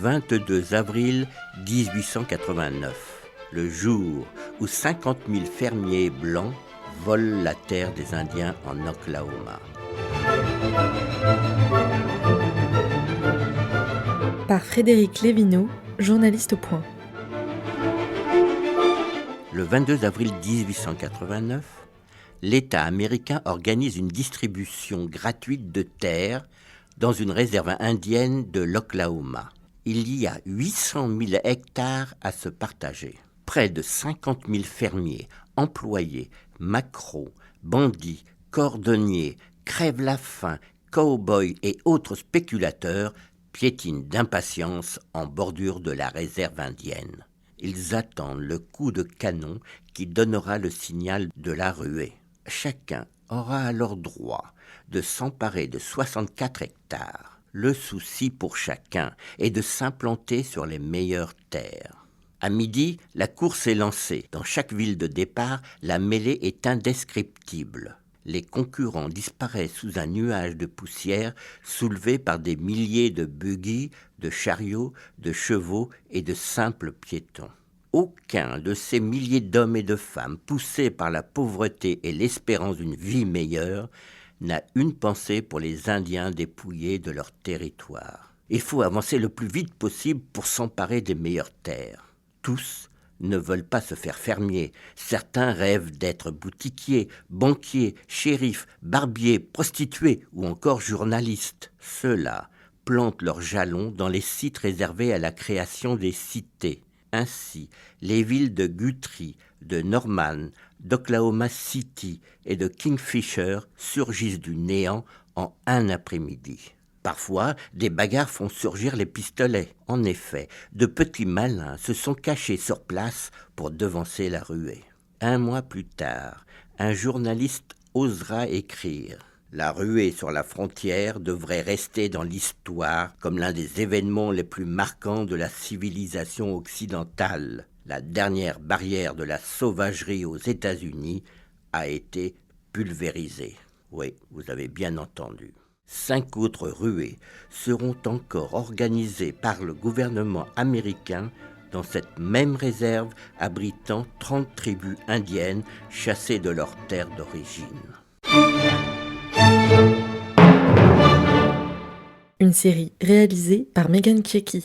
22 avril 1889, le jour où 50 000 fermiers blancs volent la terre des Indiens en Oklahoma. Par Frédéric Lévineau, journaliste au Point. Le 22 avril 1889, l'État américain organise une distribution gratuite de terre dans une réserve indienne de l'Oklahoma. Il y a 800 000 hectares à se partager. Près de 50 000 fermiers, employés, macros, bandits, cordonniers, crève-la-faim, cow-boys et autres spéculateurs piétinent d'impatience en bordure de la réserve indienne. Ils attendent le coup de canon qui donnera le signal de la ruée. Chacun aura alors droit de s'emparer de 64 hectares. Le souci pour chacun est de s'implanter sur les meilleures terres. À midi, la course est lancée. Dans chaque ville de départ, la mêlée est indescriptible. Les concurrents disparaissent sous un nuage de poussière soulevé par des milliers de buggy, de chariots, de chevaux et de simples piétons. Aucun de ces milliers d'hommes et de femmes, poussés par la pauvreté et l'espérance d'une vie meilleure, n'a une pensée pour les Indiens dépouillés de leur territoire. Il faut avancer le plus vite possible pour s'emparer des meilleures terres. Tous ne veulent pas se faire fermiers. Certains rêvent d'être boutiquiers, banquiers, shérifs, barbiers, prostituées ou encore journalistes. Ceux-là plantent leurs jalons dans les sites réservés à la création des cités. Ainsi, les villes de Guthrie, de Norman, d'Oklahoma City et de Kingfisher surgissent du néant en un après-midi. Parfois, des bagarres font surgir les pistolets. En effet, de petits malins se sont cachés sur place pour devancer la ruée. 1 mois plus tard, un journaliste osera écrire « La ruée sur la frontière devrait rester dans l'histoire comme l'un des événements les plus marquants de la civilisation occidentale. La dernière barrière de la sauvagerie aux États-Unis a été pulvérisée. » Oui, vous avez bien entendu. 5 autres ruées seront encore organisées par le gouvernement américain dans cette même réserve abritant 30 tribus indiennes chassées de leur terre d'origine. Une série réalisée par Megan Kieki.